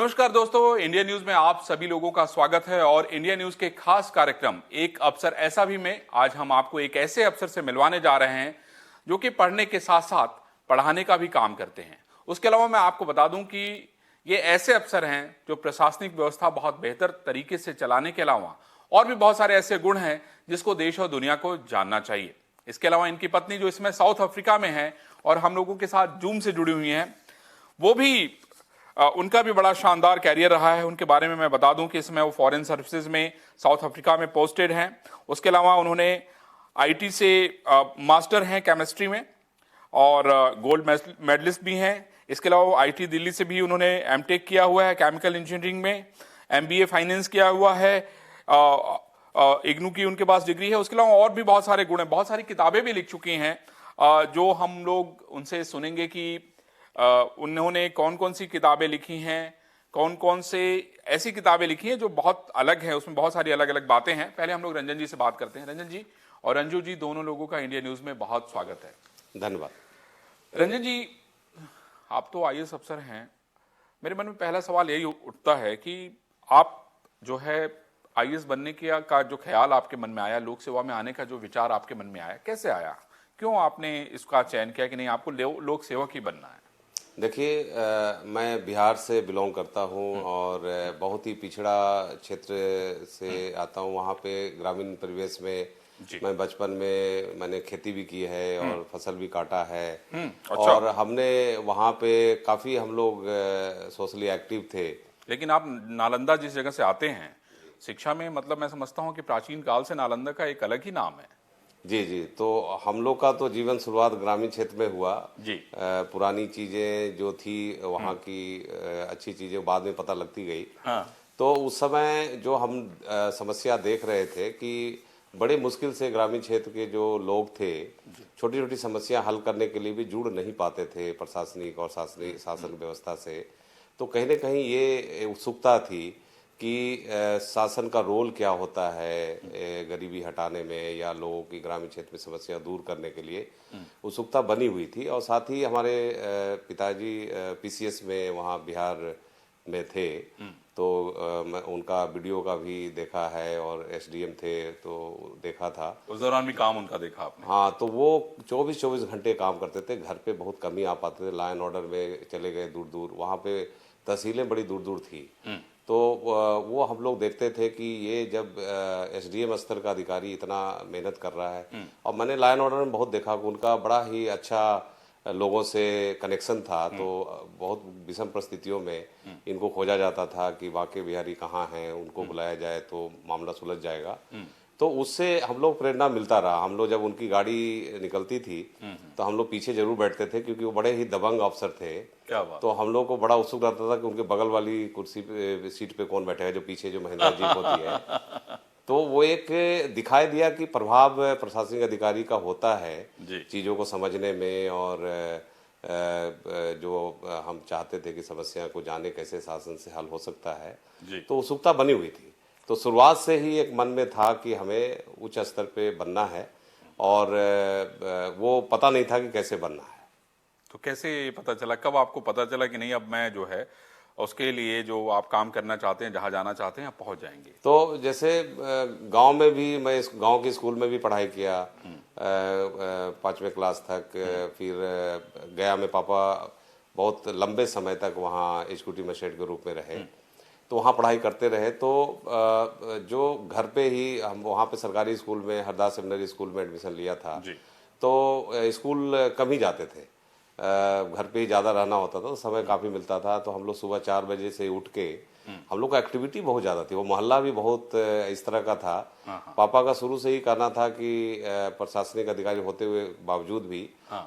नमस्कार दोस्तों, India news में आप सभी लोगों का स्वागत है। और इंडिया न्यूज के खास कार्यक्रम एक अवसर ऐसा भी में आज हम आपको एक ऐसे अवसर से मिलवाने जा रहे हैं जो कि पढ़ने के साथ साथ पढ़ाने का भी काम करते हैं। उसके अलावा मैं आपको बता दूं कि ये ऐसे अवसर हैं जो प्रशासनिक व्यवस्था बहुत बेहतर तरीके से चलाने के अलावा और भी बहुत सारे ऐसे गुण हैं जिसको देश और दुनिया को जानना चाहिए। इसके अलावा इनकी पत्नी जो इसमें साउथ अफ्रीका में है और हम लोगों के साथ जूम से जुड़ी हुई हैं, वो भी उनका भी बड़ा शानदार कैरियर रहा है। उनके बारे में मैं बता दूं कि इसमें वो फॉरेन सर्विसेज में साउथ अफ्रीका में पोस्टेड हैं। उसके अलावा उन्होंने आईटी से मास्टर हैं केमिस्ट्री में और गोल्ड मेडलिस्ट भी हैं। इसके अलावा आईटी दिल्ली से भी उन्होंने एमटेक किया हुआ है केमिकल इंजीनियरिंग में, एमबीए फाइनेंस किया हुआ है, इग्नू की उनके पास डिग्री है। उसके अलावा और भी बहुत सारे गुण हैं, बहुत सारी किताबें भी लिख चुकी हैं जो हम लोग उनसे सुनेंगे कि उन्होंने कौन कौन सी किताबें लिखी हैं, कौन कौन से ऐसी किताबें लिखी हैं जो बहुत अलग हैं, उसमें बहुत सारी अलग अलग बातें हैं। पहले हम लोग रंजन जी से बात करते हैं। रंजन जी और रंजू जी, दोनों लोगों का इंडिया न्यूज में बहुत स्वागत है। धन्यवाद। रंजन जी, आप तो आईएएस अफसर हैं। मेरे मन में पहला सवाल यही उठता है कि आप जो है आईएएस बनने का जो ख्याल आपके मन में आया, लोक सेवा में आने का जो विचार आपके मन में आया, कैसे आया? क्यों आपने इसका चयन किया कि नहीं आपको लोक सेवक ही बनना है? देखिए, मैं बिहार से बिलोंग करता हूं और बहुत ही पिछड़ा क्षेत्र से आता हूं। वहां पे ग्रामीण परिवेश में मैं बचपन में मैंने खेती भी की है और फसल भी काटा है। अच्छा। और हमने वहां पे काफ़ी हम लोग सोशली एक्टिव थे। लेकिन आप नालंदा जिस जगह से आते हैं, शिक्षा में मतलब मैं समझता हूं कि प्राचीन काल से नालंदा का एक अलग ही नाम है। जी जी, तो हम लोग का तो जीवन शुरुआत ग्रामीण क्षेत्र में हुआ जी। पुरानी चीज़ें जो थी वहाँ की अच्छी चीज़ें बाद में पता लगती गई। हाँ। तो उस समय जो हम समस्या देख रहे थे कि बड़े मुश्किल से ग्रामीण क्षेत्र के जो लोग थे छोटी छोटी समस्या हल करने के लिए भी जुड़ नहीं पाते थे प्रशासनिक और शासन व्यवस्था से। तो कहीं ना कहीं ये उत्सुकता थी कि शासन का रोल क्या होता है गरीबी हटाने में या लोगों की ग्रामीण क्षेत्र में समस्या दूर करने के लिए उत्सुकता बनी हुई थी। और साथ ही हमारे पिताजी पीसीएस में वहाँ बिहार में थे, तो मैं उनका वीडियो का भी देखा है और एसडीएम थे तो देखा था। उस दौरान भी काम उनका देखा आपने? हाँ, तो वो 24-24 घंटे काम करते थे, घर पे बहुत कम ही आ पाते थे। लॉ एंड ऑर्डर में चले गए दूर दूर, वहाँ पे तहसीलें बड़ी दूर दूर थी। तो वो हम लोग देखते थे कि ये जब एसडीएम स्तर का अधिकारी इतना मेहनत कर रहा है, और मैंने लॉ एंड ऑर्डर में बहुत देखा कि उनका बड़ा ही अच्छा लोगों से कनेक्शन था। तो बहुत विषम परिस्थितियों में इनको खोजा जाता था कि वाकई बिहारी कहाँ हैं, उनको बुलाया जाए तो मामला सुलझ जाएगा। तो उससे हम लोग प्रेरणा मिलता रहा। हम लोग जब उनकी गाड़ी निकलती थी तो हम लोग पीछे जरूर बैठते थे क्योंकि वो बड़े ही दबंग अफसर थे। क्या बात। तो हम लोग को बड़ा उत्सुक रहता था कि उनके बगल वाली कुर्सी पे सीट पे कौन बैठेगा, जो पीछे जो महिंद्रा जीप होती है। तो वो एक दिखाई दिया कि प्रभाव प्रशासनिक अधिकारी का होता है चीज़ों को समझने में, और जो हम चाहते थे कि समस्या को जाने कैसे शासन से हल हो सकता है, तो उत्सुकता बनी हुई थी। तो शुरुआत से ही एक मन में था कि हमें उच्च स्तर पे बनना है, और वो पता नहीं था कि कैसे बनना है। तो कैसे पता चला, कब आपको पता चला कि नहीं अब मैं जो है उसके लिए जो आप काम करना चाहते हैं, जहाँ जाना चाहते हैं, आप पहुँच जाएंगे? तो जैसे गांव में भी मैं इस गांव के स्कूल में भी पढ़ाई किया 5वीं क्लास तक। फिर गया में पापा बहुत लंबे समय तक वहाँ एग्जीक्यूटिव मजिस्ट्रेट के रूप में रहे, तो वहाँ पढ़ाई करते रहे। तो जो घर पे ही हम वहाँ पे सरकारी स्कूल में हरदास सेमिनरी स्कूल में एडमिशन लिया था। तो स्कूल कम ही जाते थे, घर पे ही ज़्यादा रहना होता था, तो समय काफ़ी मिलता था। तो हम लोग सुबह 4 बजे से उठ के हम लोग का एक्टिविटी बहुत ज़्यादा थी। वो मोहल्ला भी बहुत इस तरह का था। पापा का शुरू से ही कहना था कि प्रशासनिक अधिकारी होते हुए बावजूद भी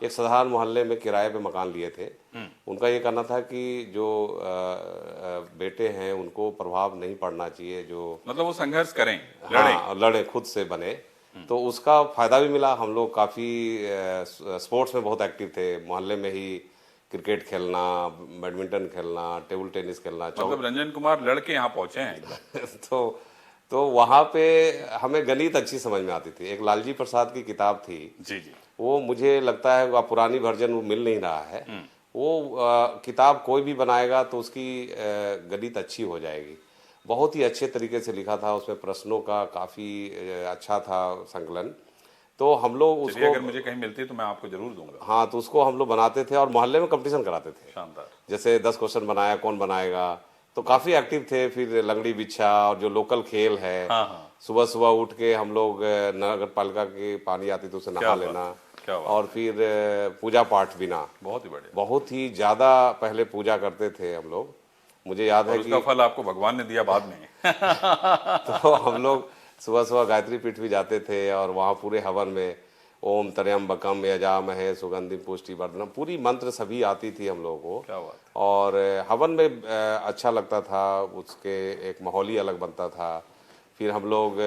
एक साधारण मोहल्ले में किराए पे मकान लिए थे। उनका ये कहना था कि जो बेटे हैं उनको प्रभाव नहीं पड़ना चाहिए, जो मतलब वो संघर्ष करें, लड़े खुद से बने। तो उसका फायदा भी मिला। हम लोग काफ़ी स्पोर्ट्स में बहुत एक्टिव थे। मोहल्ले में ही क्रिकेट खेलना, बैडमिंटन खेलना, टेबल टेनिस खेलना। मतलब रंजन कुमार लड़के यहाँ पहुंचे हैं। तो वहाँ पे हमें गणित अच्छी समझ में आती थी। एक लालजी प्रसाद की किताब थी, जी जी, वो मुझे लगता है पुरानी वर्जन वो मिल नहीं रहा है। वो किताब कोई भी बनाएगा तो उसकी गणित अच्छी हो जाएगी। बहुत ही अच्छे तरीके से लिखा था, उसमें प्रश्नों का काफ़ी अच्छा था संकलन। तो हम लोग चलिए, उसको, अगर मुझे कहीं मिलती है तो मैं आपको जरूर दूंगा। हाँ, तो उसको हम लोग बनाते थे और मोहल्ले में कंपटीशन कराते थे। शानदार। जैसे 10 क्वेश्चन बनाया, कौन बनाएगा, तो काफ़ी एक्टिव थे। फिर लंगड़ी बिच्छा और जो लोकल खेल है, हाँ हाँ, सुबह सुबह उठ के हम लोग नगर पालिका के पानी आती तो उसे क्या नहा बात लेना। है, क्या बात और फिर पूजा पाठ बिना, बहुत ही बढ़िया। बहुत ही ज़्यादा पहले पूजा करते थे हम लोग। मुझे याद और है उसका कि फल आपको भगवान ने दिया बाद में। तो हम लोग सुबह सुबह गायत्री पीठ भी जाते थे और वहाँ पूरे हवन में ओम त्र्यंबकम यजामहे सुगंधिम पुष्टिवर्धनम, पूरी मंत्र सभी आती थी हम लोगों को। क्या बात और हवन में अच्छा लगता था, उसके एक माहौल ही अलग बनता था। फिर हम लोग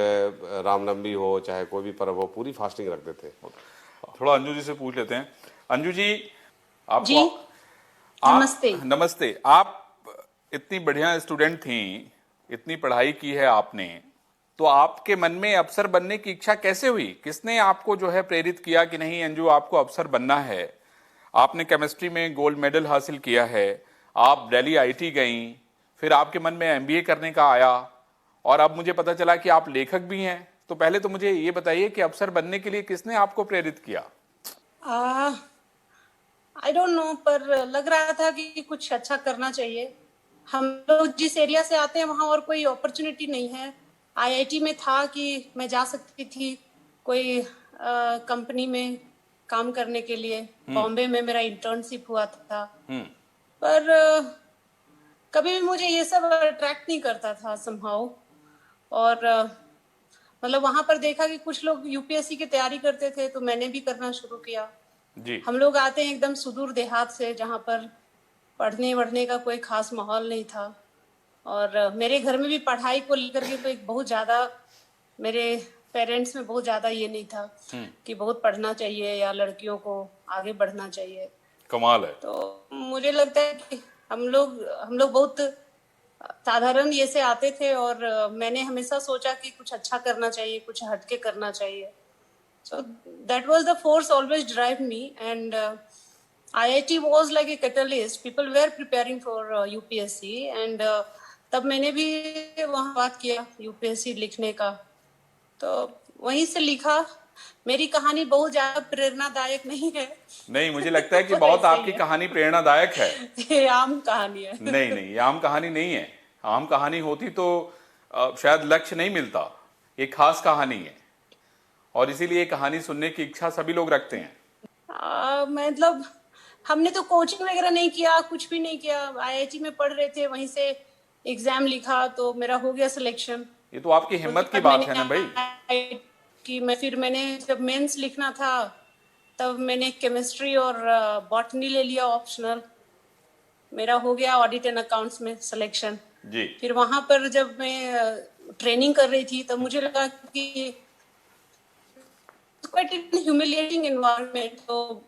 रामनवमी हो चाहे कोई भी पर्व हो, पूरी फास्टिंग रखते थे। है। थोड़ा अंजू जी से पूछ लेते हैं। अंजू जी, आपको जी आप नमस्ते। नमस्ते। आप इतनी बढ़िया स्टूडेंट थी, इतनी पढ़ाई की है आपने, तो आपके मन में अफसर बनने की इच्छा कैसे हुई? किसने आपको जो है प्रेरित किया कि नहीं अंजू आपको अफसर बनना है? आपने केमिस्ट्री में गोल्ड मेडल हासिल किया है, आप दिल्ली आईटी गईं, फिर आपके मन में एमबीए करने का आया, और अब मुझे पता चला कि आप लेखक भी हैं। तो पहले तो मुझे ये बताइए कि अफसर बनने के लिए किसने आपको प्रेरित किया? आई डोंट नो, पर लग रहा था कि कुछ अच्छा करना चाहिए। हम लोग जिस एरिया से आते हैं वहाँ और कोई अपॉर्चुनिटी नहीं है। आईआईटी में था कि मैं जा सकती थी कोई कंपनी में काम करने के लिए। बॉम्बे में मेरा इंटर्नशिप हुआ था, पर कभी भी मुझे ये सब अट्रैक्ट नहीं करता था समहाउ। और मतलब वहां पर देखा कि कुछ लोग यूपीएससी की तैयारी करते थे, तो मैंने भी करना शुरू किया। जी। हम लोग आते हैं एकदम सुदूर देहात से, जहाँ पर पढ़ने वढ़ने का कोई खास माहौल नहीं था। और मेरे घर में भी पढ़ाई को लेकर के कोई बहुत ज्यादा, मेरे पेरेंट्स में बहुत ज्यादा ये नहीं था कि बहुत पढ़ना चाहिए या लड़कियों को आगे बढ़ना चाहिए। कमाल है। तो मुझे लगता है कि हम लोग बहुत साधारण ये से आते थे, और मैंने हमेशा सोचा कि कुछ अच्छा करना चाहिए, कुछ हटके करना चाहिए। So that was the force always drive me, and IIT was like a catalyst. People were preparing for UPSC, and तब मैंने भी वहाँ बात किया यूपीएससी लिखने का, तो वहीं से लिखा। मेरी कहानी बहुत ज्यादा प्रेरणादायक नहीं है। नहीं, मुझे लगता है कि पर बहुत ऐसे आपकी ही है। कहानी प्रेरणादायक है। ये आम कहानी है। नहीं नहीं, ये आम कहानी नहीं है। आम कहानी होती तो शायद लक्ष्य नहीं मिलता। ये खास कहानी है, और इसीलिए ये कहानी सुनने की इच्छा सभी लोग रखते हैं। मतलब हमने तो कोचिंग वगैरह नहीं किया, कुछ भी नहीं किया। आईआईटी में पढ़ रहे थे, वहीं से एग्जाम लिखा तो मेरा हो गया सिलेक्शन। ये तो आपकी हिम्मत उसके की बाद बात है ना भाई। मैंने जब मेंस लिखना था, तब मैंने केमिस्ट्री और बॉटनी ले लिया ऑप्शनल। मेरा हो गया ऑडिट एंड अकाउंट्स में सिलेक्शन। जी। फिर वहां पर जब मैं ट्रेनिंग कर रही थी, तब मुझे लगा कि क्वाइट ह्यूमिलिएटिंग एनवायरनमेंट। तो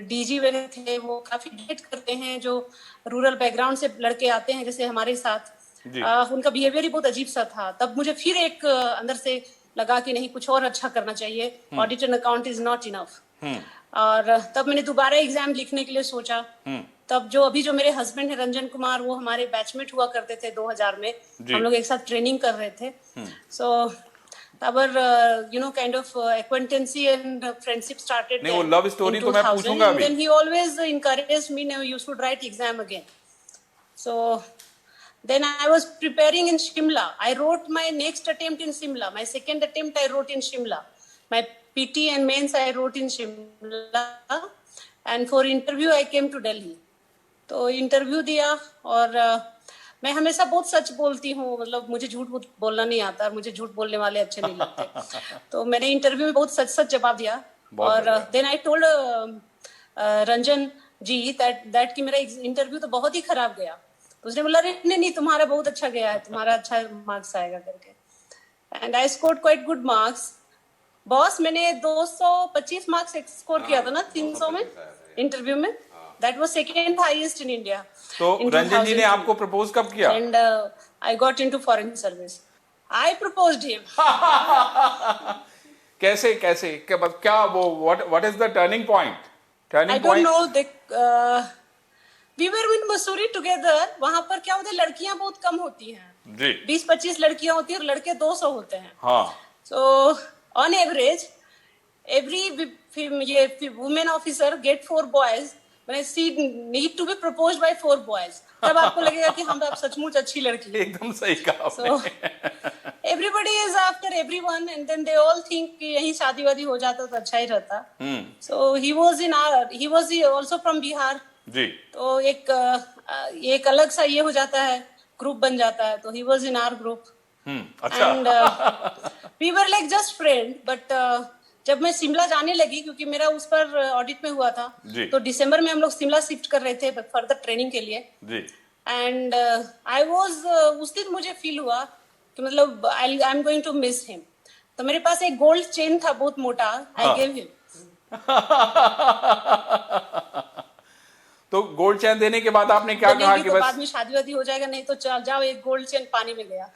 डीजी वगैरह थे, वो काफी डेट करते हैं जो रूरल बैकग्राउंड से लड़के आते हैं जैसे हमारे साथ। उनका बिहेवियर ही बहुत अजीब सा था। तब मुझे फिर एक अंदर से लगा कि नहीं, कुछ और अच्छा करना चाहिए, audit and account is not enough. और तब मैंने दोबारा एग्जाम लिखने के लिए सोचा। तब जो मेरे हस्बैंड है रंजन कुमार, वो हमारे बैचमेट हुआ करते थे 2000 में। हम लोग एक साथ ट्रेनिंग कर रहे थे। सो our kind of acquaintancy and friendship started नहीं, वो then लव in स्टोरी तो मैं 2000, पूछूंगा and अभी। then he always encouraged me, now you should write exam again. So then I was preparing in Shimla. I wrote my next attempt in Shimla. My second attempt I wrote in Shimla. My PT and mains I wrote in Shimla, and for interview I came to Delhi. तो interview दिया, और मैं हमेशा बहुत सच बोलती हूँ। मतलब मुझे झूठ बोलना नहीं आता, और मुझे झूठ बोलने वाले अच्छे नहीं लगते। तो मैंने इंटरव्यू में बहुत सच सच जवाब दिया। और then I told Ranjan ji that कि मेरा इंटरव्यू तो बहुत ही खराब गया। तो उसने बोला, अरे नहीं, तुम्हारा बहुत अच्छा गया है, तुम्हारा अच्छा मार्क्स आएगा करके। And I scored quite good marks. Boss, मैंने 225 मार्क्स स्कोर किया था ना 300 में इंटरव्यू में। That was second highest in India. तो रंजन जी ने आपको प्रपोज कब किया? And I got into foreign service. I proposed him. कैसे कैसे क्या वो what is the turning point? I don't know. We were in Mussoorie together. वहां पर क्या होता है, लड़कियां बहुत कम होती हैं, जी 20-25 लड़कियां होती हैं और लड़के 200 होते हैं। हाँ So on average, every ये women officer get 4 boys, when she need to be proposed by 4 boys, तब आपको लगेगा कि हम अब सचमुच अच्छी लड़की है। एकदम सही कहा So आपने। everybody is after everyone and then they all think कि यहीं शादी वादी हो जाता तो अच्छा ही रहता। So he was also from Bihar। जी तो एक अलग सा ये हो जाता है, ग्रुप बन जाता है। तो he was in our group अच्छा and we were like just friend, but जब मैं शिमला जाने लगी, क्योंकि मेरा उस पर ऑडिट में हुआ था, जी। तो दिसंबर में हम लोग शिमला शिफ्ट कर रहे थे फर्दर ट्रेनिंग के लिए। जी एंड आई वाज उस दिन मुझे फील हुआ कि मतलब I am going to miss him. तो मेरे पास एक गोल्ड चेन था बहुत मोटा, आई गिव हिम। तो गोल्ड चैन देने के बाद आपने क्या कहा कि तो बस बाद में शादी वादी हो जाएगा, नहीं तो चल जाओ, एक गोल्ड चेन पानी में गया।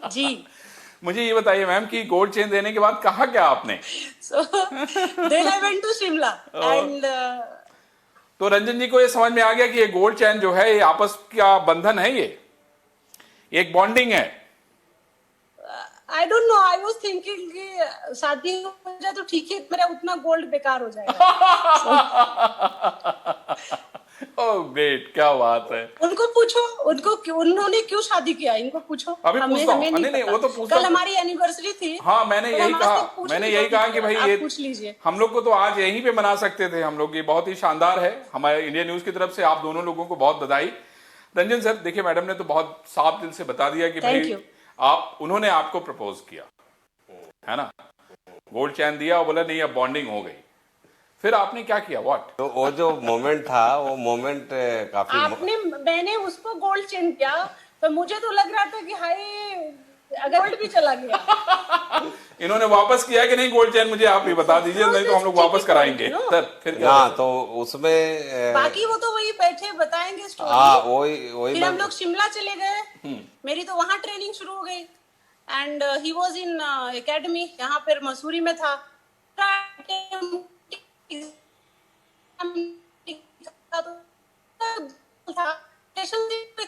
जी। मुझे ये बताइए मैम कि गोल्ड चेन देने के बाद कहा क्या आपने? So then I went to Shimla and तो रंजन जी को ये समझ में आ गया कि ये गोल्ड चैन जो है ये आपस का बंधन है, ये एक बॉन्डिंग है। I don't know, I was thinking कि शादी हो जाए तो ठीक है, मेरा उतना गोल्ड बेकार हो जाएगा। ओह ग्रेट, क्या बात है। उनको पूछो, उन्होंने क्यों शादी किया, इनको पूछो। अभी पूछता हूँ। हमें नहीं नहीं, पता। वो तो पूछता कल हूँ। हमारी एनिवर्सरी थी। हाँ मैंने तो यही हमसे कहा, पूछ मैंने लीजिए, यही कहा कि भाई आप ये पूछ लीजिए। हम लोग को तो आज यहीं पे मना सकते थे हम लोग। ये बहुत ही शानदार है, हमारे इंडिया न्यूज की तरफ से आप दोनों लोगों को बहुत बधाई। रंजन सर देखिए, मैडम ने तो बहुत साफ दिल से बता दिया कि Thank भाई you। उन्होंने आपको प्रपोज किया है ना, गोल्ड चैन दिया और बोला नहीं अब बॉन्डिंग हो गई। फिर आपने क्या किया, व्हाट? तो वो जो मोमेंट था वो मोमेंट काफी मैंने उसको गोल्ड चेन किया, तो मुझे तो लग रहा था कि हाय अगर गोल्ड भी चला गया। इन्होंने वापस किया कि नहीं गोल्ड चैन, मुझे आप ही बता दीजिए, नहीं तो हम लोग वापस कराएंगे। सर फिर क्या? हाँ तो उसमें बाकी वो तो वही बैठे बताएंगे स्टोरी। हाँ वही फिर हम लोग शिमला चले गए, मेरी तो वहां ट्रेनिंग शुरू हो गई। And he was in academy, यहाँ पर मसूरी में था।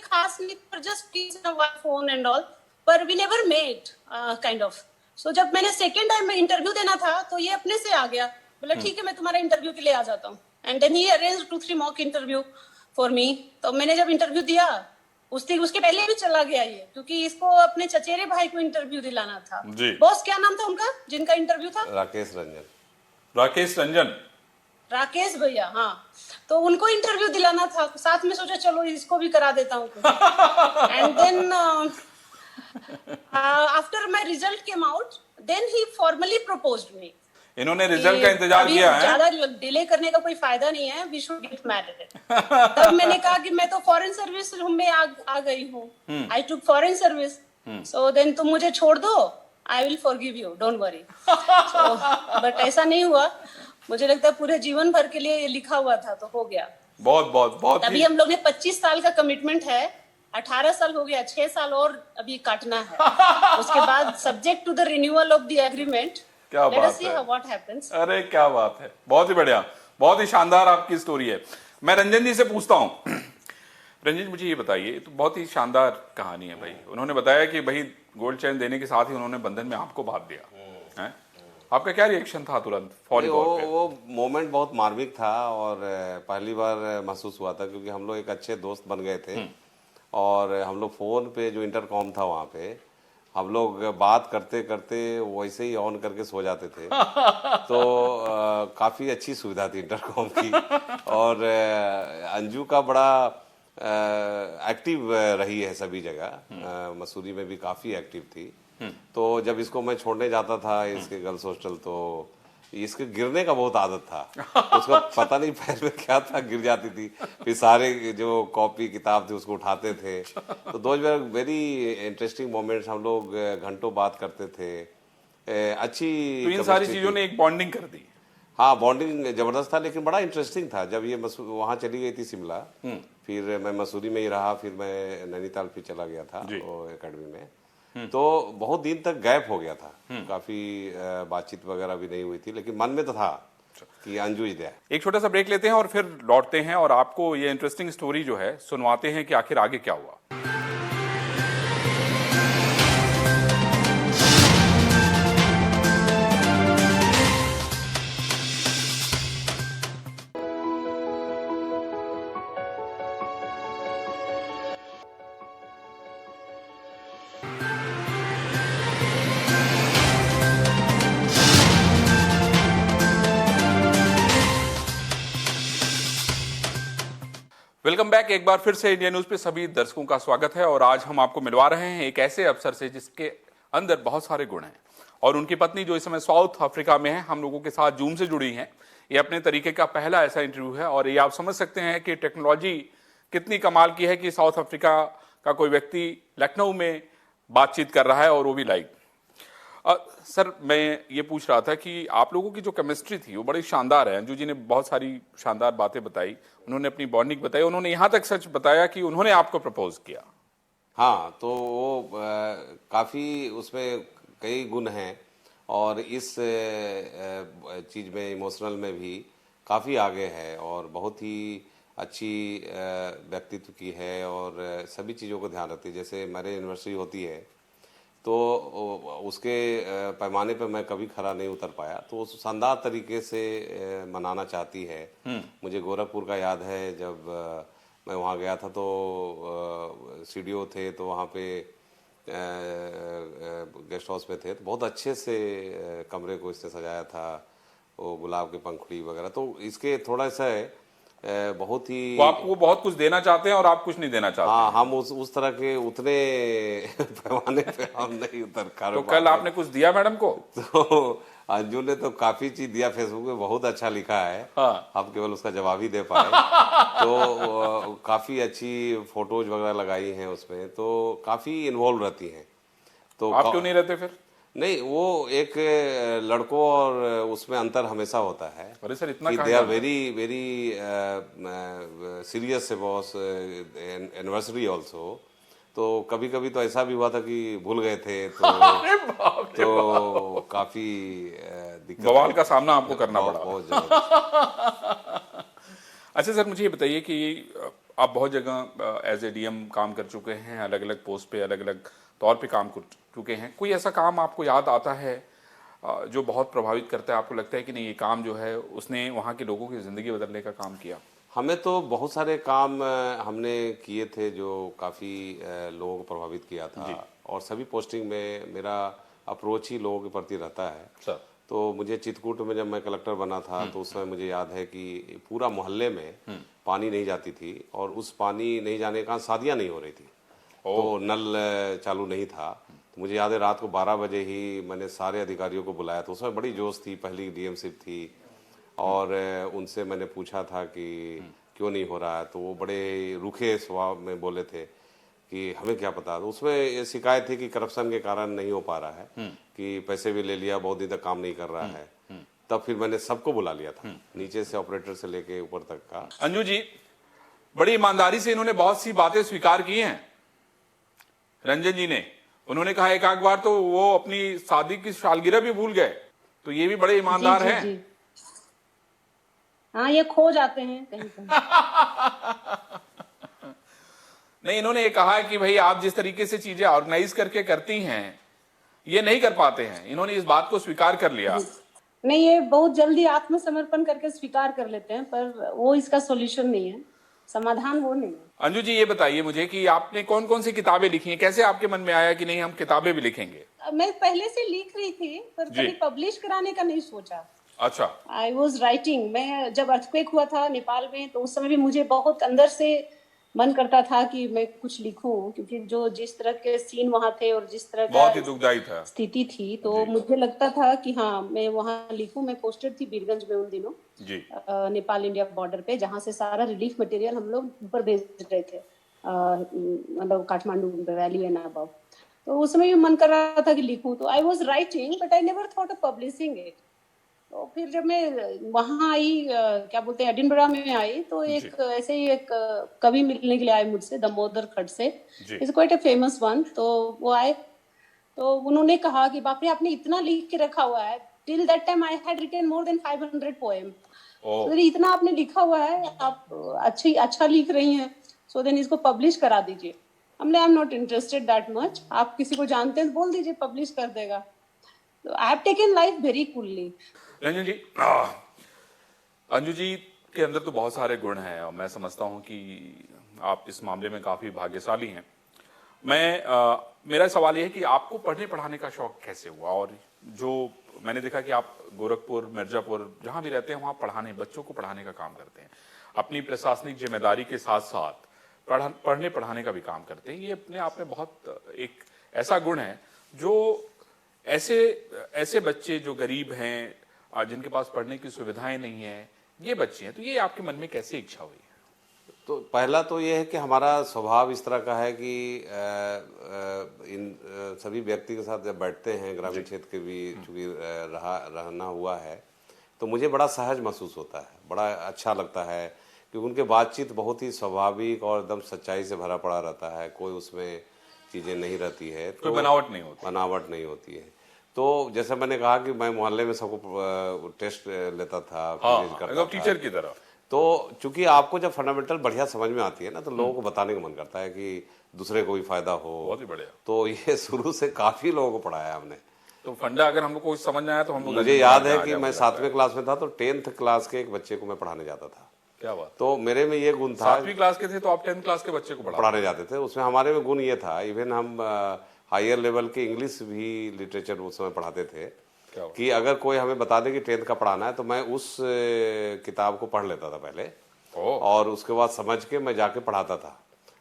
खास नहीं, पर जस्ट फोन एंड ऑल, पर we never met kind of. So जब मैंने सेकेंड टाइम में इंटरव्यू देना था तो ये अपने से आ गया, बोला ठीक है मैं तुम्हारा इंटरव्यू के लिए आ जाता हूँ। And then he arranged 2-3 mock interview for me. तो मैंने जब इंटरव्यू दिया उसके पहले भी चला गया ये, क्योंकि इसको अपने चचेरे भाई को इंटरव्यू दिलाना था। बॉस क्या नाम था उनका जिनका इंटरव्यू था? राकेश रंजन। राकेश रंजन, राकेश भैया, हाँ। तो उनको इंटरव्यू दिलाना था, साथ में सोचा चलो इसको भी करा देता हूँ। And then after my result came out, then he formally proposed me. इन्होंने रिजल्ट का इंतजार किया है। ज्यादा डिले करने का कोई फायदा नहीं है, वी शुड गेट मैरिड। तब मैंने कहा कि मैं तो फॉरेन सर्विस में आ गई हूँ, आई टुक फॉरेन सर्विस, सो देन तुम मुझे छोड़ दो, I will forgive you, don't worry. But ऐसा नहीं हुआ, मुझे लगता है पूरे जीवन भर के लिए ये लिखा हुआ था तो हो गया। बहुत बहुत बहुत अभी हम लोग ने 25 साल का कमिटमेंट है, 18 साल हो गया, 6 साल और अभी काटना है। उसके बाद subject to the renewal of the agreement, क्या लेट बात अस सी है। What happens. अरे क्या बात है, बहुत ही बढ़िया, बहुत ही शानदार आपकी स्टोरी है। मैं रंजन जी से पूछता हूँ। रंजन मुझे ये बताइए, तो बहुत ही शानदार कहानी है भाई। उन्होंने बताया कि भाई गोल्ड चैन देने के साथ ही उन्होंने बंधन में आपको बांध दिया है। आपका क्या रिएक्शन था तुरंत फौरी तौर पे? वो मोमेंट बहुत मार्मिक था और पहली बार महसूस हुआ था, क्योंकि हम लोग एक अच्छे दोस्त बन गए थे और हम लोग फोन पे जो इंटरकॉम था वहाँ पे हम लोग बात करते करते वैसे ही ऑन करके सो जाते थे। तो काफ़ी अच्छी सुविधा थी इंटरकॉम की। और अंजू का बड़ा एक्टिव रही है सभी जगह, मसूरी में भी काफ़ी एक्टिव थी। तो जब इसको मैं छोड़ने जाता था इसके गर्ल्स हॉस्टल, तो इसके गिरने का बहुत आदत था। उसको पता नहीं पैर में क्या था, गिर जाती थी। फिर सारे जो कॉपी किताब थे उसको उठाते थे। तो those were very interesting moments, हम लोग घंटों बात करते थे। अच्छी तो इन सारी चीजों ने एक बॉन्डिंग कर दी। हाँ बॉन्डिंग जबरदस्त था, लेकिन बड़ा इंटरेस्टिंग था जब ये वहाँ चली गई थी शिमला। फिर मैं मसूरी में ही रहा, फिर मैं नैनीताल फिर चला गया था वो एकेडमी में। तो बहुत दिन तक गैप हो गया था, काफी बातचीत वगैरह भी नहीं हुई थी, लेकिन मन में तो था कि अंजू इज देयर। एक छोटा सा ब्रेक लेते हैं और फिर लौटते हैं और आपको ये इंटरेस्टिंग स्टोरी जो है सुनवाते हैं कि आखिर आगे क्या हुआ। Welcome back. एक बार फिर से इंडिया न्यूज पे सभी दर्शकों का स्वागत है और आज हम आपको मिलवा रहे हैं एक ऐसे अफसर से जिसके अंदर बहुत सारे गुण हैं और उनकी पत्नी जो इस समय साउथ अफ्रीका में है, हम लोगों के साथ जूम से जुड़ी हैं। ये अपने तरीके का पहला ऐसा इंटरव्यू है और ये आप समझ सकते हैं कि टेक्नोलॉजी कितनी कमाल की है कि साउथ अफ्रीका का कोई व्यक्ति लखनऊ में बातचीत कर रहा है और वो भी लाइव। सर, मैं ये पूछ रहा था कि आप लोगों की जो केमिस्ट्री थी वो बड़ी शानदार है। अंजू जी ने बहुत सारी शानदार बातें बताई, उन्होंने अपनी बॉन्डिंग बताई, उन्होंने यहाँ तक सच बताया कि उन्होंने आपको प्रपोज किया। हाँ, तो वो काफ़ी उसमें कई गुण हैं और इस चीज़ में इमोशनल में भी काफ़ी आगे है और बहुत ही अच्छी व्यक्तित्व की है और सभी चीज़ों को ध्यान रखती है। जैसे मैरिज एनिवर्सरी होती है तो उसके पैमाने पे मैं कभी खरा नहीं उतर पाया, तो वो शानदार तरीके से मनाना चाहती है। मुझे गोरखपुर का याद है, जब मैं वहाँ गया था तो सीडीओ थे, तो वहाँ पे गेस्ट हाउस में थे, तो बहुत अच्छे से कमरे को इसने सजाया था, वो गुलाब के पंखुड़ी वगैरह। तो इसके थोड़ा सा बहुत ही वो आपको बहुत कुछ देना चाहते हैं और आप कुछ नहीं देना चाहते। हाँ, हम उस तरह के उतने पैमाने पे हम नहीं उतर कर। तो कल आपने कुछ दिया मैडम को? तो अंजू ने तो काफी चीज दिया, फेसबुक पे बहुत अच्छा लिखा है। हाँ। हम केवल उसका जवाब ही दे पाए। तो काफी अच्छी फोटोज वगैरह लगाई हैं उसमें, तो काफी इन्वॉल्व रहती हैं। तो आप क्यों नहीं रहते फिर? नहीं, वो एक लड़कों और उसमें अंतर हमेशा होता है। अरे सर, इतना they are very very serious about anniversary also. तो कभी कभी तो ऐसा भी हुआ था कि भूल गए थे, तो काफी दिक्कत, बवाल का सामना आपको करना पड़ा। बहुत जबरदस्त। अच्छा सर, मुझे ये बताइए कि आप बहुत जगह एज ए डीएम काम कर चुके हैं, अलग अलग पोस्ट पे, अलग अलग तौर पे काम कर चुके हैं। कोई ऐसा काम आपको याद आता है जो बहुत प्रभावित करता है, आपको लगता है कि नहीं ये काम जो है उसने वहाँ के लोगों की ज़िंदगी बदलने का काम किया? हमें तो बहुत सारे काम हमने किए थे जो काफ़ी लोगों को प्रभावित किया था और सभी पोस्टिंग में मेरा अप्रोच ही लोगों के प्रति रहता है। सर, तो मुझे चित्रकूट में जब मैं कलेक्टर बना था तो उस समय मुझे याद है कि पूरा मोहल्ले में पानी नहीं जाती थी और उस पानी नहीं जाने के कारण शादियाँ नहीं हो रही थी, तो नल चालू नहीं था। तो मुझे याद है रात को 12 बजे ही मैंने सारे अधिकारियों को बुलाया, तो उसमें बड़ी जोश थी, पहली डीएमशिप थी और उनसे मैंने पूछा था कि क्यों नहीं हो रहा है, तो वो बड़े रूखे स्वभाव में बोले थे कि हमें क्या पता। तो उसमें ये शिकायत थी कि करप्शन के कारण नहीं हो पा रहा है, कि पैसे भी ले लिया, बहुत दिन तक काम नहीं कर रहा है। तब फिर मैंने सबको बुला लिया था, नीचे से ऑपरेटर से लेके ऊपर तक का। अंजू जी बड़ी ईमानदारी से इन्होंने बहुत सी बातें स्वीकार की हैं। रंजन जी ने, उन्होंने कहा एक आध बार तो वो अपनी शादी की सालगिरह भी भूल गए, तो ये भी बड़े ईमानदार हैं। जी। हाँ, ये खो जाते हैं कहीं कहीं। नहीं, इन्होंने ये कहा है कि भाई आप जिस तरीके से चीजें ऑर्गेनाइज करके करती हैं ये नहीं कर पाते हैं। इन्होंने इस बात को स्वीकार कर लिया। नहीं, ये बहुत जल्दी आत्मसमर्पण करके स्वीकार कर लेते हैं, पर वो इसका सॉल्यूशन नहीं है, समाधान वो नहीं है। अंजू जी ये बताइए मुझे कि आपने कौन कौन सी किताबें लिखी हैं, कैसे आपके मन में आया कि नहीं हम किताबें भी लिखेंगे? मैं पहले से लिख रही थी पर कभी पब्लिश कराने का नहीं सोचा। अच्छा। I was writing. मैं जब अर्थक्वेक हुआ था नेपाल में, तो उस समय भी मुझे बहुत अंदर से मन करता था कि मैं कुछ लिखूं, क्योंकि जो जिस तरह के सीन वहां थे और जिस तरह बहुत ही दुखदाई था स्थिति थी, तो मुझे लगता था कि हाँ मैं वहां लिखूं। मैं पोस्टेड थी बीरगंज में उन दिनों जी। नेपाल इंडिया बॉर्डर पे, जहां से सारा रिलीफ मटेरियल हम लोग ऊपर भेज रहे थे, मतलब काठमांडू वैली एंड अबव। तो उस समय भी मन कर रहा था कि लिखूं, तो I was writing but I never thought of publishing it. तो फिर जब मैं वहां आई, क्या बोलते हैं, एडिनबरा में आई, तो एक ऐसे ही एक कवि मिलने के लिए आए मुझसे, दामोदर खट से, is quite a famous one. तो वो आए, तो उन्होंने कहा कि बाप रे आपने इतना लिख के रखा हुआ है, till that time I had written more than 500 poem. Oh. So इतना आपने लिखा हुआ है, आप अच्छा लिख रही हैं, so then इसको publish करा दीजिए. हमने I'm not interested that much. आप किसी को जानते हैं तो बोल दीजिए, publish कर देगा. So I have taken life very coolly. Ranjan जी, अंजू जी के अंदर तो बहुत सारे गुण हैं और मैं समझता हूं कि आप इस मामले में काफी भाग्यशाली हैं. मेरा सवाल यह है कि आपको पढ़ने पढ़ाने का शौक कैसे हुआ, और जो मैंने देखा कि आप गोरखपुर, मिर्जापुर जहां भी रहते हैं वहां बच्चों को पढ़ाने का काम करते हैं, अपनी प्रशासनिक जिम्मेदारी के साथ साथ पढ़ने पढ़ाने का भी काम करते हैं. ये अपने आप में बहुत एक ऐसा गुण है जो ऐसे बच्चे जो गरीब हैं, जिनके पास पढ़ने की सुविधाएं नहीं है, ये बच्चे हैं, तो ये आपके मन में कैसे इच्छा हुई? तो पहला तो ये है कि हमारा स्वभाव इस तरह का है कि इन सभी व्यक्ति के साथ जब बैठते हैं, ग्रामीण क्षेत्र के भी चूंकि रहना हुआ है, तो मुझे बड़ा सहज महसूस होता है, बड़ा अच्छा लगता है कि उनके बातचीत बहुत ही स्वाभाविक और एकदम सच्चाई से भरा पड़ा रहता है, कोई उसमें चीज़ें नहीं रहती है, कोई बनावट नहीं होती है. तो जैसे मैंने कहा कि मैं मोहल्ले में सबको टेस्ट लेता था, हाँ, टीचर की तरह. तो चूंकि आपको जब फंडामेंटल बढ़िया समझ में आती है ना, तो लोगों को बताने का मन करता है कि दूसरे को भी फायदा हो. बहुत ही बढ़िया. तो ये शुरू से काफी लोगों को पढ़ाया हमने. तो फंडा अगर हम लोग को समझ में आया तो हम लोग, मुझे याद है कि मैं 7वीं क्लास में था तो 10th क्लास के एक बच्चे को मैं पढ़ाने जाता था. क्या बात. तो मेरे में ये गुण था. 7वीं क्लास के थे तो आप 10th क्लास के बच्चे को पढ़ाने जाते थे. उसमें हमारे में गुण ये था, इवन हम हायर लेवल के इंग्लिश भी लिटरेचर उस समय पढ़ाते थे कि अगर कोई हमें बता दे कि 10th का पढ़ाना है तो मैं उस किताब को पढ़ लेता था पहले, और उसके बाद समझ के मैं जाके पढ़ाता था.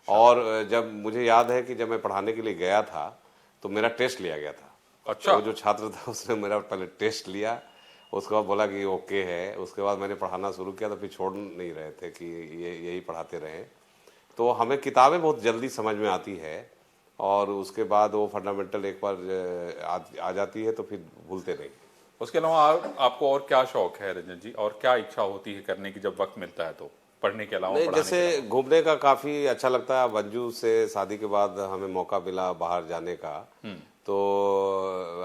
और जब मुझे याद है कि जब मैं पढ़ाने के लिए गया था तो मेरा टेस्ट लिया गया था. अच्छा. तो जो छात्र था उसने मेरा पहले टेस्ट लिया, उसके बाद बोला कि ओके है. उसके बाद मैंने पढ़ाना शुरू किया तो फिर छोड़ नहीं रहे थे कि यही पढ़ाते रहे. तो हमें किताबें बहुत जल्दी समझ में आती है और उसके बाद वो फंडामेंटल एक बार आ जाती है तो फिर भूलते नहीं. उसके अलावा आपको और क्या शौक है रंजन जी, और क्या इच्छा होती है करने की जब वक्त मिलता है? तो पढ़ने के अलावा जैसे घूमने का काफी अच्छा लगता है. अंजू से शादी के बाद हमें मौका मिला बाहर जाने का, तो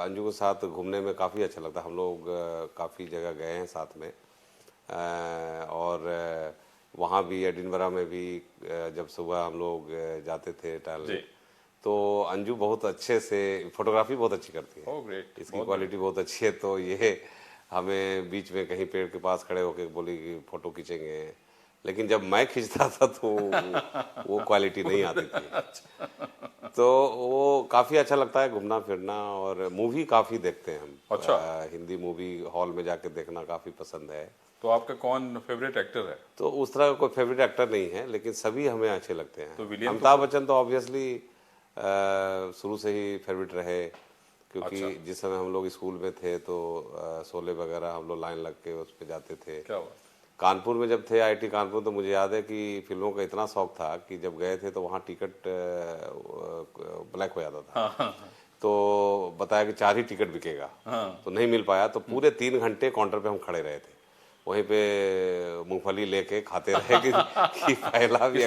अंजू के साथ घूमने में काफी अच्छा लगता है. हम लोग काफी जगह गए हैं साथ में, और वहाँ भी एडिनबरा में भी जब सुबह हम लोग जाते थे टहलने, तो अंजू बहुत अच्छे से फोटोग्राफी बहुत अच्छी करती है. ग्रेट. इसकी क्वालिटी बहुत अच्छी है. तो ये हमें बीच में कहीं पेड़ के पास खड़े होकर बोली कि फोटो खींचेंगे, लेकिन जब मैं खींचता था तो वो क्वालिटी नहीं आती थी. तो वो काफी अच्छा लगता है घूमना फिरना, और मूवी काफी देखते हैं हम. अच्छा. हिंदी मूवी हॉल में जाके देखना काफी पसंद है. तो आपका कौन फेवरेट एक्टर है? तो उस तरह का कोई फेवरेट एक्टर नहीं है, लेकिन सभी हमें अच्छे लगते हैं. तो अमिताभ बच्चन तो ऑब्वियसली शुरू से ही फेवरेट रहे, क्योंकि अच्छा. जिस समय हम लोग स्कूल में थे तो शोले वगैरह हम लोग लाइन लग के उस पर जाते थे. क्या हुआ? कानपुर में जब थे IIT कानपुर, तो मुझे याद है कि फिल्मों का इतना शौक था कि जब गए थे तो वहाँ टिकट ब्लैक हो जाता था. तो बताया कि 4 ही टिकट बिकेगा. तो नहीं मिल पाया, तो पूरे 3 घंटे काउंटर पे हम खड़े रहे थे, वहीं पे मूंगफली लेके खाते रहे कि पहला भी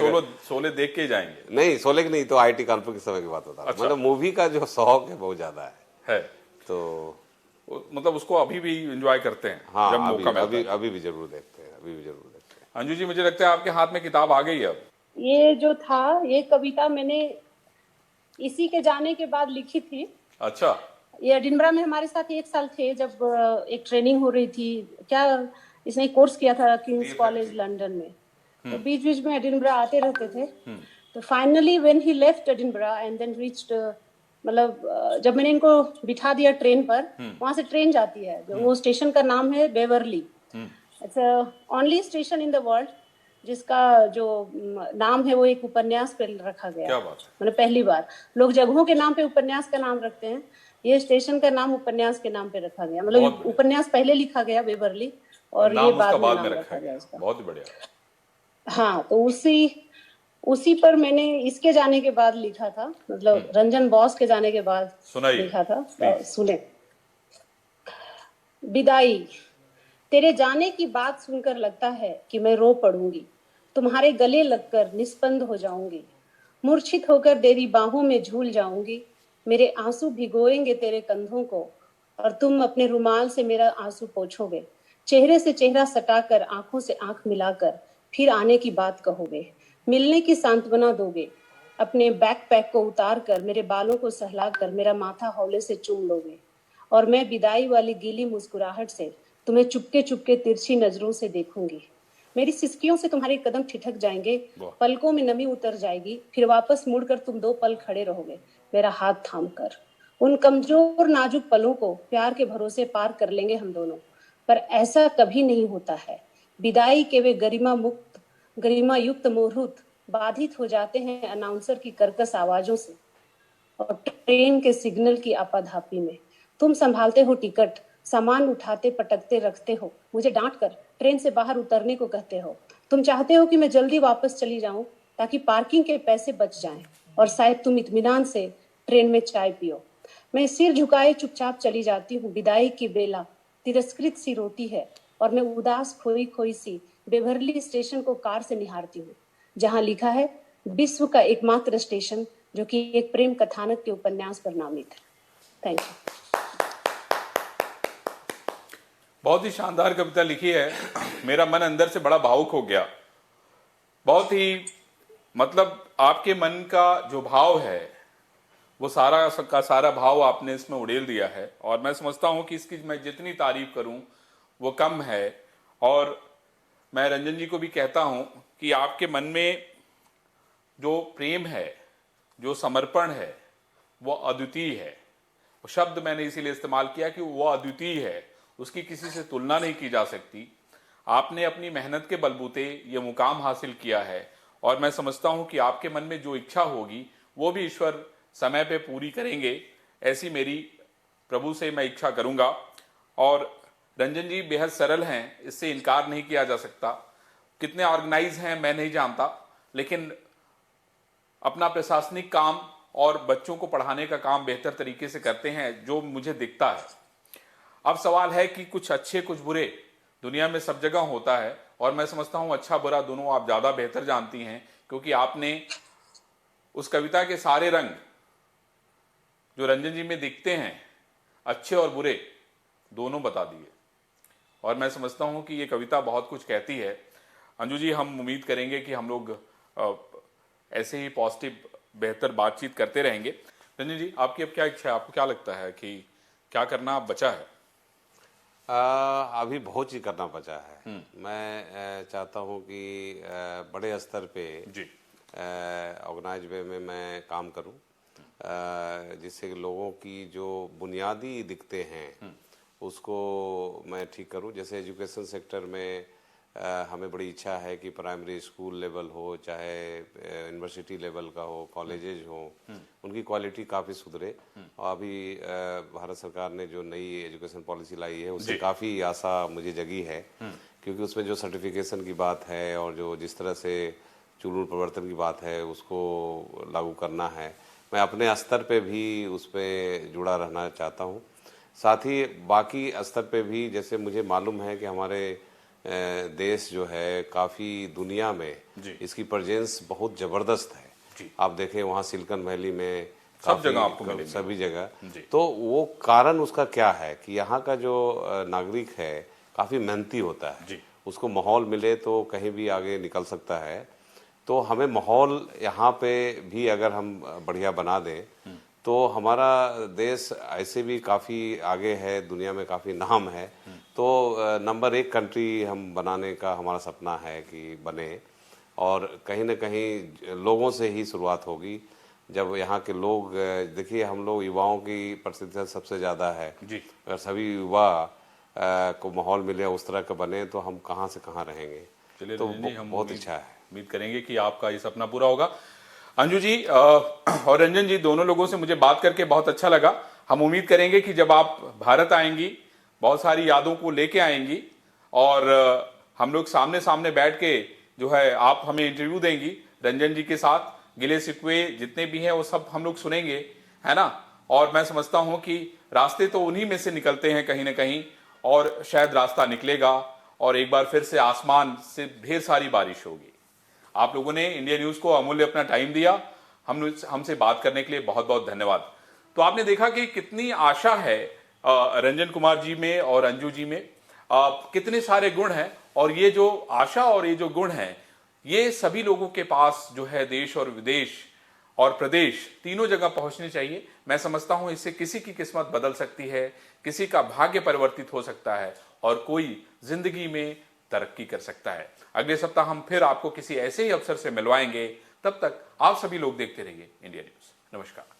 शोले देख के जाएंगे. नहीं, शोले की नहीं, तो IIT कानपुर के समय की बात होता है. मतलब मूवी का जो शौक है बहुत ज्यादा है. तो मतलब उसको अभी भी एंजॉय करते हैं? हाँ, जब मौका मिलता है. अभी भी जरूर देखते हैं. अंजू जी, मुझे लगता है आपके हाथ में किताब आ गई अब. ये जो था, ये कविता मैंने इसी के जाने के बाद लिखी थी. अच्छा. ये एडिनबरा में हमारे साथ 1 साल थे, जब एक ट्रेनिंग हो रही थी. क्या इसने कोर्स किया था किंग्स कॉलेज लंदन में, तो बीच बीच में एडिनबरा आते रहते थे. तो finally when he left Edinburgh and then reached, मतलब जब मैंने इनको बिठा दिया ट्रेन पर, वहां से ट्रेन जाती है, वो स्टेशन का नाम है Beverly. It's only station in the world जिसका जो नाम है वो एक उपन्यास पे रखा गया. क्या बात है. मतलब पहली बार लोग जगहों के नाम पे उपन्यास का नाम रखते हैं, ये स्टेशन का नाम उपन्यास के नाम पे रखा गया. मतलब उपन्यास पहले लिखा गया बेवरली, और ये बाद में रखा गया इसका. बहुत बढ़िया. हाँ, तो उसी पर मैंने इसके जाने के बाद लिखा था, मतलब रंजन बॉस के जाने के बाद लिखा था. सुने. विदाई. तेरे जाने की बात सुनकर लगता है कि मैं रो पड़ूंगी, तुम्हारे गले लगकर निस्पंद हो जाऊंगी, मूर्छित होकर तेरी बाहों में झूल जाऊंगी, मेरे आंसू भिगोएंगे तेरे कंधों को, और तुम अपने रुमाल से मेरा आंसू पोंछोगे, चेहरे से चेहरा सटाकर, आंखों से आंख मिलाकर, फिर आने की बात कहोगे, मिलने की सांत्वना दोगे, अपने बैकपैक को उतार कर, मेरे बालों को सहलाकर, मेरा माथा हौले से चूम लोगे, और मैं विदाई वाली गीली मुस्कुराहट से तुम्हें चुपके चुपके तिरछी नजरों से देखूंगी। मेरी सिसकियों से तुम्हारे कदम ठिठक जाएंगे, पलकों में नमी उतर जाएगी, फिर वापस मुड़कर तुम 2 पल खड़े रहोगे, मेरा हाथ थाम कर। उन कमजोर नाजुक पलों को प्यार के भरोसे पार कर लेंगे हम दोनों, पर ऐसा कभी नहीं होता है। विदाई के वे गरिमा युक्त मुहूर्त बाधित हो जाते हैं अनाउंसर की कर्कश आवाजों से और ट्रेन के सिग्नल की आपाधापी में। तुम संभालते हो टिकट, सामान उठाते पटकते रखते हो, मुझे डांट कर ट्रेन से बाहर उतरने को कहते हो। तुम चाहते हो कि मैं जल्दी वापस चली जाऊं ताकि पार्किंग के पैसे बच जाएं, और शायद तुम इत्मीनान से ट्रेन में चाय पियो। मैं सिर झुकाए चुपचाप चली जाती हूँ। विदाई की बेला तिरस्कृत सी रोती है और मैं उदास खोई खोई सी बेवरली स्टेशन को कार से निहारती हूँ, जहाँ लिखा है विश्व का एकमात्र स्टेशन, जो कि एक प्रेम कथानक के उपन्यास पर नामित है। Thank you. बहुत ही शानदार कविता लिखी है। मेरा मन अंदर से बड़ा भावुक हो गया। बहुत ही मतलब आपके मन का जो भाव है वो सारा का सारा भाव आपने इसमें उड़ेल दिया है, और मैं समझता हूं कि इसकी मैं जितनी तारीफ करूं वो कम है। और मैं रंजन जी को भी कहता हूं कि आपके मन में जो प्रेम है, जो समर्पण है, वो अद्वितीय है। वो शब्द मैंने इसीलिए इस्तेमाल किया कि वो अद्वितीय है, उसकी किसी से तुलना नहीं की जा सकती। आपने अपनी मेहनत के बलबूते ये मुकाम हासिल किया है, और मैं समझता हूं कि आपके मन में जो इच्छा होगी वो भी ईश्वर समय पे पूरी करेंगे, ऐसी मेरी प्रभु से मैं इच्छा करूंगा। और रंजन जी बेहद सरल हैं, इससे इनकार नहीं किया जा सकता। कितने ऑर्गेनाइज हैं मैं नहीं जानता, लेकिन अपना प्रशासनिक काम और बच्चों को पढ़ाने का काम बेहतर तरीके से करते हैं, जो मुझे दिखता है। अब सवाल है कि कुछ अच्छे कुछ बुरे दुनिया में सब जगह होता है, और मैं समझता हूं अच्छा बुरा दोनों आप ज्यादा बेहतर जानती हैं, क्योंकि आपने उस कविता के सारे रंग जो रंजन जी में दिखते हैं, अच्छे और बुरे दोनों बता दिए। और मैं समझता हूं कि ये कविता बहुत कुछ कहती है। अंजू जी, हम उम्मीद करेंगे कि हम लोग ऐसे ही पॉजिटिव बेहतर बातचीत करते रहेंगे। रंजन जी, आपकी अब क्या इच्छा है? आपको क्या लगता है कि क्या करना बचा है? अभी बहुत चीज करना बचा है। मैं चाहता हूं कि बड़े स्तर पे जी ऑर्गेनाइज वे में मैं काम करूं, जिससे कि लोगों की जो बुनियादी दिक्कतें हैं उसको मैं ठीक करूं। जैसे एजुकेशन सेक्टर में हमें बड़ी इच्छा है कि प्राइमरी स्कूल लेवल हो, चाहे यूनिवर्सिटी लेवल का हो, कॉलेजेज हो, उनकी क्वालिटी काफ़ी सुधरे। और अभी भारत सरकार ने जो नई एजुकेशन पॉलिसी लाई है उससे काफ़ी आशा मुझे जगी है, क्योंकि उसमें जो सर्टिफिकेशन की बात है और जो जिस तरह से चूल प्रवर्तन की बात है उसको लागू करना है। मैं अपने स्तर पे भी उसमें जुड़ा रहना चाहता हूँ। साथ ही बाकी स्तर पे भी, जैसे मुझे मालूम है कि हमारे देश जो है काफ़ी दुनिया में इसकी प्रेजेंस बहुत ज़बरदस्त है। आप देखें वहाँ सिलिकॉन वैली में सब जगह आपको मिलेंगे, सभी जगह। तो वो कारण उसका क्या है कि यहाँ का जो नागरिक है काफ़ी मेहनती होता है, उसको माहौल मिले तो कहीं भी आगे निकल सकता है। तो हमें माहौल यहाँ पे भी अगर हम बढ़िया बना दें तो हमारा देश ऐसे भी काफ़ी आगे है, दुनिया में काफ़ी नाम है। तो नंबर 1 कंट्री हम बनाने का हमारा सपना है कि बने, और कहीं ना कहीं लोगों से ही शुरुआत होगी। जब यहाँ के लोग, देखिए हम लोग युवाओं की प्रतिशत सबसे ज़्यादा है। अगर सभी युवा को माहौल मिले, उस तरह का बने, तो हम कहाँ से कहाँ रहेंगे। तो बहुत इच्छा है। उम्मीद करेंगे कि आपका ये सपना पूरा होगा। अंजू जी और रंजन जी, दोनों लोगों से मुझे बात करके बहुत अच्छा लगा। हम उम्मीद करेंगे कि जब आप भारत आएंगी बहुत सारी यादों को लेके आएंगी, और हम लोग सामने सामने बैठ के जो है आप हमें इंटरव्यू देंगी रंजन जी के साथ। गिले शिकवे जितने भी हैं वो सब हम लोग सुनेंगे, है ना। और मैं समझता हूं कि रास्ते तो उन्हीं में से निकलते हैं कहीं ना कहीं, और शायद रास्ता निकलेगा और एक बार फिर से आसमान से ढेर सारी बारिश होगी। आप लोगों ने इंडिया न्यूज को अमूल्य अपना टाइम दिया, हमसे बात करने के लिए बहुत बहुत धन्यवाद। तो आपने देखा कि कितनी आशा है रंजन कुमार जी में और अंजू जी में कितने सारे गुण हैं, और ये जो आशा और ये जो गुण हैं, ये सभी लोगों के पास जो है देश और विदेश और प्रदेश तीनों जगह पहुंचने चाहिए। मैं समझता हूं इससे किसी की किस्मत बदल सकती है, किसी का भाग्य परिवर्तित हो सकता है और कोई जिंदगी में तरक्की कर सकता है। अगले सप्ताह हम फिर आपको किसी ऐसे ही अवसर से मिलवाएंगे। तब तक आप सभी लोग देखते रहिए इंडिया न्यूज। नमस्कार।